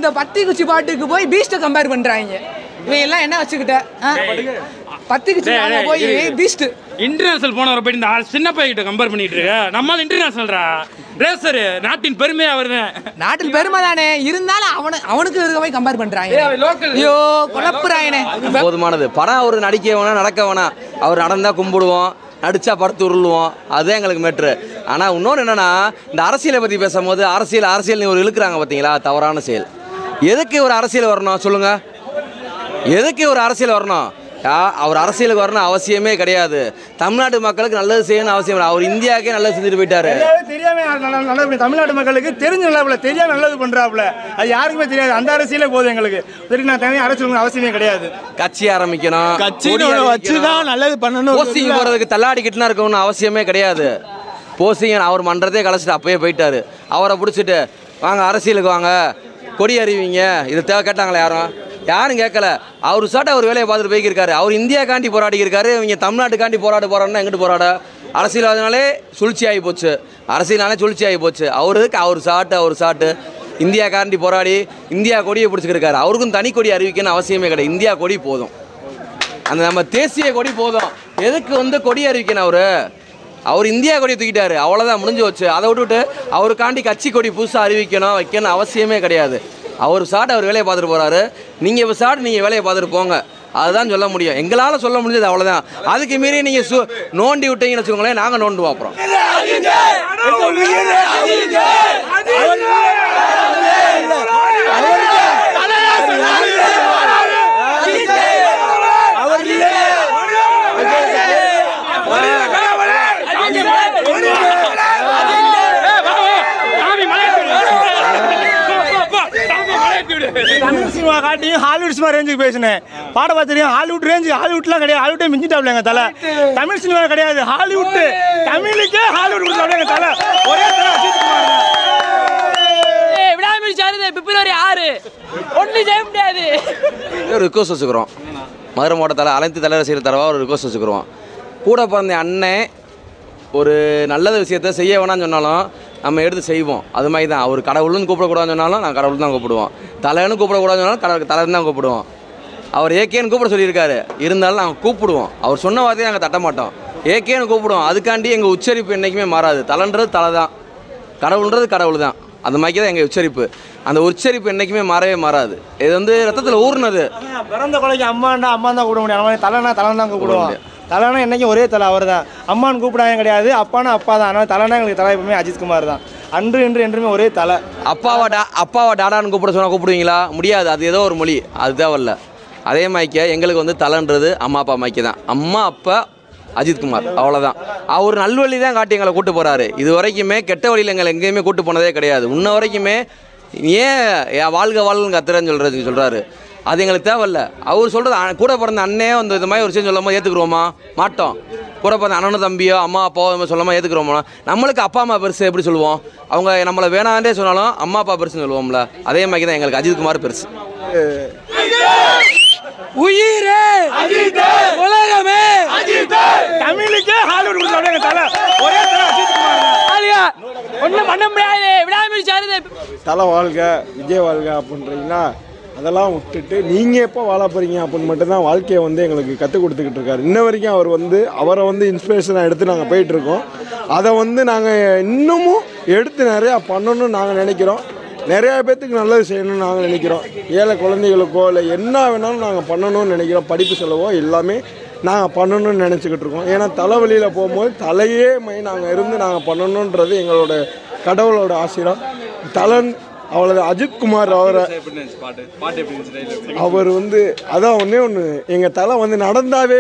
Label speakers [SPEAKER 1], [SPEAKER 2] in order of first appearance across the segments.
[SPEAKER 1] இந்த பத்தி குச்சி பாட்டுக்கு போய் பீஸ்ட்டை கம்பேர் பண்றாங்க. இவன் எல்லாம் என்ன வச்சுக்கிட்ட பத்தி குச்சி போய் பீஸ்ட்
[SPEAKER 2] இன்டர்நேஷனல் போனவரை போய் இந்த சின்ன பையன்கிட்ட கம்பேர் பண்ணிட்டு இருக்க. நம்மளால இன்டர்நேஷனல்ரா ரேசர், நாட்டின் பெருமையா வருது.
[SPEAKER 1] நாட்டில் பெருமை தானே, இருந்தாலும் அவனுக்கு இருக்க போய் கம்பேர் பண்றாங்க. ஐயோ குழப்புறாயனே.
[SPEAKER 3] போதுமானது. படம் அவர் நடிக்க வேணா நடக்க வேணா, அவர் நடந்தா கும்பிடுவோம், நடிச்சா படுத்து உருளுவோம், அதுதான் எங்களுக்கு மேட்ரு. ஆனால் இன்னொன்று என்னன்னா, இந்த அரசியலை பற்றி பேசும்போது அரசியல் ஒரு இழுக்கிறாங்க பார்த்தீங்களா, தவறான செயல். எதுக்கு ஒரு அரசியல் வரணும் சொல்லுங்க? எதுக்கு ஒரு அரசியல் வரணும்? அவர் அரசியலுக்கு வரணும் அவசியமே கிடையாது. தமிழ்நாட்டு மக்களுக்கு நல்லது செய்யணும் அவசியம் இல்லை. அவர் இந்தியாவுக்கே நல்லது செஞ்சுட்டு போயிட்டாரு.
[SPEAKER 4] தெரியாம நல்லது, தமிழ்நாட்டு மக்களுக்கு தெரிஞ்ச நல்ல தெரியாம நல்லது பண்றாப்புல, அது யாருக்குமே தெரியாது. அந்த அரசியலே போதும் எங்களுக்கு. சரி, நான் தனியாக அரசியல் அவசியமே கிடையாது.
[SPEAKER 3] கட்சி ஆரம்பிக்கணும்,
[SPEAKER 4] கட்சி வச்சுதான் நல்லது பண்ணணும்.
[SPEAKER 3] போஸ்டிங் போறதுக்கு தள்ளாடிக்கிட்டுனா இருக்கணும்னு அவசியமே கிடையாது. போஸ்டிங் அவர் மன்றதே கலைச்சிட்டு அப்பயே போயிட்டாரு. அவரை பிடிச்சிட்டு வாங்க அரசியலுக்கு வாங்க, கொடி அறிவிங்க, இதை தேவை கேட்டாங்களே யாரும் கேட்கல. அவர் சாட்ட அவர் வேலையை பார்த்துட்டு போய்க்கிருக்காரு. அவர் இந்தியாக்காண்டி போராடி இருக்காரு. இவங்க தமிழ்நாட்டுக்காண்டி போராடணும்னா எங்கிட்டு போராட? அரசியல்வாதினாலே சூழ்ச்சி ஆகி போச்சு, அரசியல்னாலே சூழ்ச்சி ஆகி போச்சு. அவருக்கு அவர் சாட்டு இந்தியாக்காண்டி போராடி இந்தியா கொடியை பிடிச்சிருக்காரு. அவருக்கும் தனி கொடி அறிவிக்கணும்னு அவசியமே கிடையாது. இந்தியா கொடி போதும், அந்த நம்ம தேசிய கொடி போதும். எதுக்கு கொடி அறிவிக்கணும்? அவர் இந்தியா கொடியை தூக்கிட்டாரு, அவ்வளோதான், முடிஞ்சு வச்சு. அதை விட்டுவிட்டு அவருக்காண்டி கட்சி கொடி புதுசாக வைக்கணும் அவசியமே கிடையாது. அவர் சாட்டு அவர் வேலையை பார்த்துட்டு போகிறாரு. நீங்கள் இப்போ சாட்டு நீங்கள் வேலையை பார்த்துட்டு போங்க, அதுதான் சொல்ல முடியும். எங்களால் சொல்ல முடிஞ்சது அவ்வளோதான். அதுக்கு மீறி நீங்கள் நோண்டி விட்டீங்கன்னு வச்சுக்கோங்களேன், நாங்கள் நோண்டுவோம். அப்புறம்
[SPEAKER 4] தமிழ் சினிமா காட்டியும் ஹாலிவுட் சினிமா ரேஞ்சுக்கு பேசினேன். பாட பார்த்துருக்கேன். ஹாலிவுட் ரேஞ்சு, ஹாலிவுட்லாம் கிடையாது. ஹாலிவுட்டே மிஞ்சிட்டாப்ல எங்கள் தலை. தமிழ் சினிமா கிடையாது, ஹாலிவுட். தமிழுக்கே ஹாலிவுட் கொடுத்தாப்ல எங்கள் தலை. ஒரே தலை அஜித் குமார் தான்.
[SPEAKER 1] பிப்ரவரி 6 ஒன்றும் செய்ய முடியாது.
[SPEAKER 3] ஒரு ரிக்வஸ்ட் வச்சுக்கிறோம், மதுரை மாவட்டத்தால் அனைத்து தலைவர் செய்கிற தரவா ஒரு ரிக்வஸ்ட் வச்சுக்கிறோம். கூட பிறந்த அண்ணன் ஒரு நல்லது விஷயத்த செய்ய வேணாம்னு சொன்னாலும் நம்ம எடுத்து செய்வோம். அது மாதிரி தான். அவர் கடவுள்னு கூப்பிடக்கூடாதுன்னு சொன்னாலும் நான் கடவுள் தான் கூப்பிடுவோம். தலைன்னு கூப்பிடக்கூடாதுன்னு சொன்னாலும் தலைன்னு தான் கூப்பிடுவோம். அவர் ஏகேன்னு கூப்பிட சொல்லியிருக்காரு, இருந்தாலும் நாங்கள் கூப்பிடுவோம். அவர் சொன்ன வார்த்தையை நாங்கள் தட்ட மாட்டோம், ஏகேன்னு கூப்பிடுவோம். அதுக்காண்டி எங்கள் உச்சரிப்பு என்றைக்குமே மாறாது. தலைன்றது தலை தான், கடவுள்ன்றது கடவுள் தான். அந்த மாதிரி தான் எங்கள் உச்சரிப்பு. அந்த உச்சரிப்பு என்றைக்குமே மாறவே மாறாது. இது ரத்தத்தில் ஊர்னது.
[SPEAKER 4] பிறந்த கொலைக்கு அம்மாண்டா அம்மா தான் கூப்பிட முடியும். தலைனா தலை தான் கூப்பிடுவோம். தலைனா என்னைக்கும் ஒரே தலை அவர் தான். அம்மான்னு கூப்பிடாங்க கிடையாது, அப்பானா அப்பா தான். ஆனால் தலைனா எங்களுக்கு தலை எப்பவுமே அஜித் குமார் தான். அன்று என்றுமே ஒரே தலை.
[SPEAKER 3] அப்பாவை டாடான்னு கூப்பிட சொன்னால் கூப்பிடுவீங்களா? முடியாது. அது ஏதோ ஒரு மொழி, அது தேவையில்ல. அதே மாதிரிக்க எங்களுக்கு தலைன்றது அம்மா அப்பா மாய்க்கு தான். அம்மா அப்பா அஜித்குமார், அவ்வளோதான். அவர் நல்வழி தான் காட்டி எங்களை கூட்டு போகிறாரு. இது வரைக்குமே கெட்ட வழியில் எங்களை எங்கேயுமே கூட்டு போனதே கிடையாது. இன்ன வரைக்குமே ஏன் வாழ்கன்னு கத்துறேன்னு சொல்கிறாரு. அது எங்களுக்கு தேவையில்ல. அவர் சொல்கிறது கூட பிறந்த அண்ணே இது மாதிரி ஒரு விஷயம் சொல்லாமல் ஏற்றுக்குருவோமா? மாட்டோம். கூட பிறந்த அண்ணனும் தம்பியோ அம்மா அப்பாவோ சொல்லாமல் ஏற்றுக்குறோமா? நம்மளுக்கு அப்பா அம்மா பெருசு எப்படி சொல்லுவோம்? அவங்க நம்மளை வேணாண்டே சொன்னாலும் அம்மா அப்பா பெருசுன்னு சொல்லுவோம்ல. அதே மாதிரி தான் எங்களுக்கு அஜித்குமார் பெருசு.
[SPEAKER 1] உயிரே உலகமே
[SPEAKER 4] தமிழுக்கே ஹாலிவுட் கொடுத்தாங்க தலை. ஒரே தலை அஜித் குமார்.
[SPEAKER 1] ஒன்றும் பண்ண முடியாது. விடாம
[SPEAKER 5] தலை வாழ்க, விஜய் வாழ்க அப்படின்றீங்கன்னா அதெல்லாம் விட்டுட்டு நீங்கள் எப்போ வாழ போகிறீங்க அப்படின்னு மட்டும்தான் வாழ்க்கையை எங்களுக்கு கற்றுக் கொடுத்துக்கிட்டு இருக்காரு. இன்ன வரைக்கும் அவரை இன்ஸ்பிரேஷனாக எடுத்து நாங்கள் போயிட்டுருக்கோம். அதை நாங்கள் இன்னமும் எடுத்து நிறையா பண்ணணும்னு நாங்கள் நினைக்கிறோம். நிறையா பேர்த்துக்கு நல்லது செய்யணும்னு நாங்கள் நினைக்கிறோம். ஏழை குழந்தைகளுக்கோ இல்லை என்ன வேணாலும் நாங்கள் பண்ணணும்னு நினைக்கிறோம். படிப்பு செலவோ எல்லாமே நாங்கள் பண்ணணும்னு நினச்சிக்கிட்டு இருக்கோம். ஏன்னா தலைவலியில் போகும்போது தலையே நாங்கள் நாங்கள் பண்ணணுன்றது எங்களோட கடவுளோட ஆசீர்வாதம். அவ்வளோ அஜித்குமார் அவர் அதான் ஒன்று எங்கள் தலை நடந்தாவே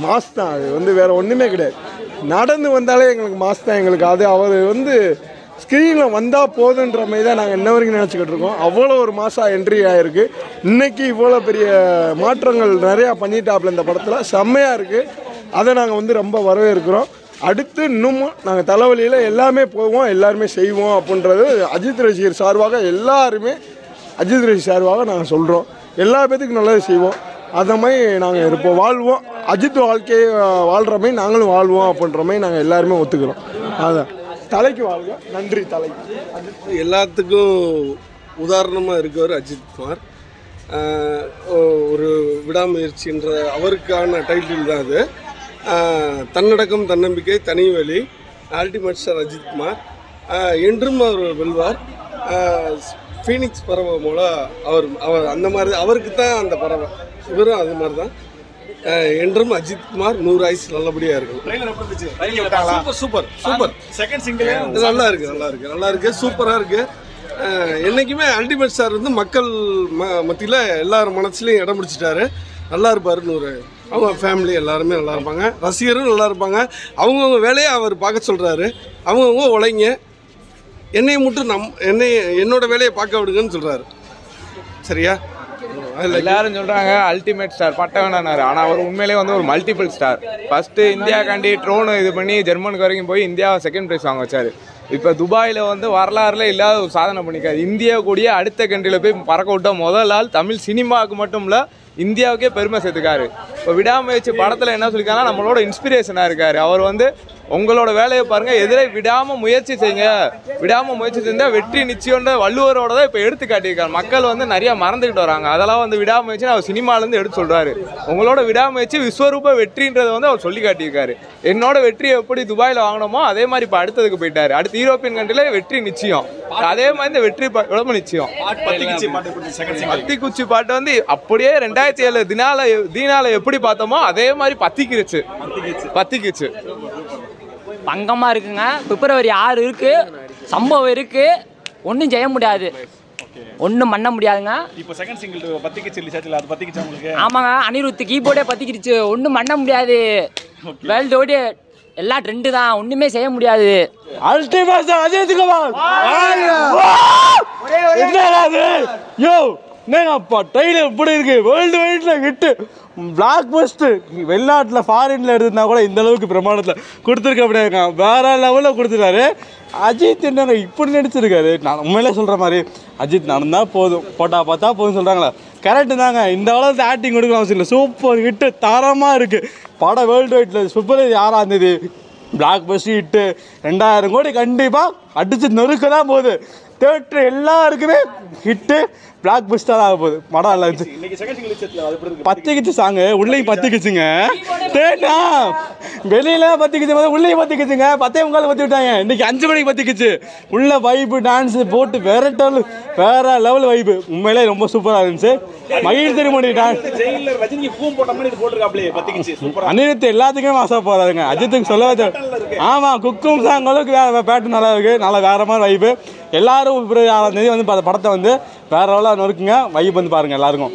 [SPEAKER 5] மாஸ் தான். அது வேறு ஒன்றுமே கிடையாது. நடந்து வந்தாலே எங்களுக்கு மாஸ் தான் எங்களுக்கு. அது அவர் ஸ்க்ரீனில் வந்தால் போதுன்ற மாதிரி தான் நாங்கள் இன்ன வரைக்கும் நினச்சிக்கிட்டு இருக்கோம். அவ்வளோ ஒரு மாதம் என்ட்ரி ஆகிருக்கு. இன்றைக்கி இவ்வளோ பெரிய மாற்றங்கள் நிறையா பண்ணிட்டாப்புல இந்த படத்தில். செம்மையாக இருக்குது. அதை நாங்கள் ரொம்ப வரவேற்கிறோம். அடுத்து இன்னமும் நாங்கள் தலைவலியில் எல்லாமே போவோம், எல்லாருமே செய்வோம் அப்படின்றது அஜித் ரசிகர் சார்பாக எல்லாருமே அஜித் ரசிகர் சார்பாக நாங்கள் சொல்கிறோம். எல்லா பேத்துக்கும் நல்லது செய்வோம். அதை மாதிரி நாங்கள் இருப்போம், வாழ்வோம். அஜித் வாழ்க்கையை வாழ்கிற மாதிரி நாங்களும் வாழ்வோம் அப்படின்ற மாதிரி நாங்கள் எல்லாருமே ஒத்துக்கிறோம். அதான் தலைக்கு வாழ்க. நன்றி தலைக்கு.
[SPEAKER 6] எல்லாத்துக்கும்
[SPEAKER 5] உதாரணமாக இருக்கவர் அஜித்குமார். ஒரு விடாமுயற்சின்ற அவருக்கான டைட்டில் தான் அது. தன்னடக்கம், தன்னம்பிக்கை, தனிவழி, அல்டிமேட் ஸ்டார் அஜித்குமார். என்றும் அவர் வெல்வார். ஃபீனிக்ஸ் பறவை மூல அவர் அந்த மாதிரி அவருக்கு தான் அந்த பறவை, இவரும் அது மாதிரி தான். என்றும் அஜித்குமார் 100 ஆயுசு நல்லபடியாக இருக்கும். Super super.
[SPEAKER 4] செகண்ட் சிங்கிள்
[SPEAKER 5] நல்லா இருக்கு, சூப்பராக இருக்கு. என்றைக்குமே அல்டிமேட் ஸ்டார் வந்து மக்கள் மத்தியில் எல்லாரும் மனசுலையும் இடம் பிடிச்சிட்டாரு. நல்லா இருப்பார். 100 அவங்க ஃபேமிலி எல்லாருமே நல்லா இருப்பாங்க, ரசிகரும் நல்லா இருப்பாங்க. அவங்கவுங்க வேலையை அவர் பார்க்க சொல்கிறாரு. அவங்கவுங்க உழைங்க, என்னை மட்டும் என்னோட வேலையை பார்க்க விடுங்கன்னு சொல்கிறாரு. சரியா?
[SPEAKER 6] எல்லாரும் சொல்றாங்க அல்டிமேட் ஸ்டார் பட்டவனாரு. ஆனால் அவர் உண்மையிலே வந்து ஒரு மல்டிபிள் ஸ்டார். ஃபர்ஸ்ட்டு இந்தியாக்காண்டி ட்ரோனு இது பண்ணி ஜெர்மனுக்கு வரைக்கும் போய் இந்தியாவை செகண்ட் ப்ரைஸ் வாங்க வச்சாரு. இப்போ துபாயில் வந்து வரலாறுல இல்லாத ஒரு சாதனை பண்ணிக்காரு. இந்தியா கூடிய அடுத்த கண்ட்ரியில் போய் பறக்க விட்ட முதல் ஆள். தமிழ் சினிமாவுக்கு மட்டும் இல்லை, இந்தியாவுக்கே பெருமை சேர்த்துக்காரு. இப்போ விடாமுயற்சி படத்தில் என்ன சொல்லியிருக்காங்கன்னா நம்மளோட இன்ஸ்பிரேஷனாக இருக்கார். அவர் வந்து உங்களோட வேலையை பாருங்கள், எதிரே விடாமல் முயற்சி செய்யுங்க, விடாமல் முயற்சி செஞ்சால் வெற்றி நிச்சயம்ன்ற வள்ளுவரோட தான் இப்போ எடுத்து காட்டியிருக்காரு. மக்கள் வந்து நிறையா மறந்துக்கிட்டு வராங்க. அதெல்லாம் வந்து விடாமுயற்சி அவர் சினிமாலேருந்து எடுத்து சொல்கிறாரு. உங்களோட விடாமுயற்சி விஸ்வரூப வெற்றின்றதை வந்து அவர் சொல்லி காட்டியிருக்காரு. என்னோட வெற்றியை எப்படி துபாயில் வாங்கினோமோ அதே மாதிரி இப்போ அடுத்ததுக்கு போயிட்டாரு. அடுத்து யூரோப்பியன் கண்ட்ரியில் வெற்றி நிச்சயம், அதே மாதிரி இந்த வெற்றி உடம்பு நிச்சயம். பத்திக்குச்சி பாட்டு வந்து அப்படியே 2007 தீனால எப்படி பார்த்தோமோ அதே மாதிரி பத்திக்குச்சு.
[SPEAKER 7] பங்கமாக இருக்குங்க. பிப்ரவரி 6 இருக்குது, சம்பவம் இருக்குது, ஒன்றும் செய்ய முடியாது, ஒன்றும் பண்ண முடியாதுங்க.
[SPEAKER 4] இப்போ செகண்ட் சிங்கிள் பத்திக்கிச்சு ரிசர்ச்சில் அது பத்திக்கிச்சு உங்களுக்கு?
[SPEAKER 7] ஆமாங்க, அனிருத் கீபோர்டே பத்திக்கிடுச்சு, ஒன்றும் பண்ண முடியாது. வேர்ல்டோடு எல்லாம் ட்ரெண்டு தான், ஒன்றுமே செய்ய முடியாது.
[SPEAKER 4] அல்டிமேட் அஜித்குமார் என்னப்பா ட்ரெயிலர் இப்படி இருக்கு, வேர்ல்டு வைடில் ஹிட்டு, பிளாக் பஸ்டர். வெளிநாட்டில் ஃபாரினில் எடுத்துருந்தா கூட இந்த அளவுக்கு பிரமாணத்தில் கொடுத்துருக்க அப்படியாங்க, வேற லெவலில் கொடுத்துருக்காரு. அஜித் என்னங்க இப்படி நடிச்சிருக்காரு. நான் உண்மையிலே சொல்கிற மாதிரி அஜித் நடந்தால் போதும், போட்டா பார்த்தா போதும் சொல்கிறாங்களா, கரெக்டு தாங்க. இந்த அளவுக்கு ஆக்டிங் கொடுக்கலாம் அவசியம் இல்லை. சூப்பர் ஹிட்டு, தரமாக இருக்குது படம். வேர்ல்டு வைடில் பிப்ரவரி 6 பிளாக் பஸ்டர் ஹிட்டு. 2000 கோடி கண்டிப்பாக அடிச்சு நொறுக்க தான் போகுது. தேட்டர் எல்லாருக்குமே ஹிட்டு, பிளாக் பஸ்டர் ஆக போகுது. படம் நல்லா இருந்துச்சு. பத்திக்கிச்சு சாங்கு உள்ளேயும் பத்திக்கிச்சுங்க. தேட்டா வெளியில பத்திக்கிச்சு, உள்ளேயும் பத்திக்கிச்சுங்க. 10:45 பற்றி விட்டாங்க. இன்னைக்கு 5 மணிக்கு பத்திக்கிச்சு. உள்ள வைப்பு டான்ஸு போட்டு வேற லெவல் வைப்பு. உண்மையிலே ரொம்ப சூப்பராக இருந்துச்சு. மகிழ் திருமணி டான்ஸ் அனிருத் எல்லாத்துக்குமே மாசா போறாருங்க. அஜித்துக்கு சொல்ல ஆமாம், குக்கும் சாங் அளவுக்கு வேற பேட்டு நல்லா இருக்கு, நல்லா வேற மாதிரி வைப்பு. எல்லாரும் பிப்ரவரி 6 வந்து படத்தை வந்து வேற லெவலாக நொறுக்குங்க. வைப் வந்து பாருங்க எல்லாருக்கும்.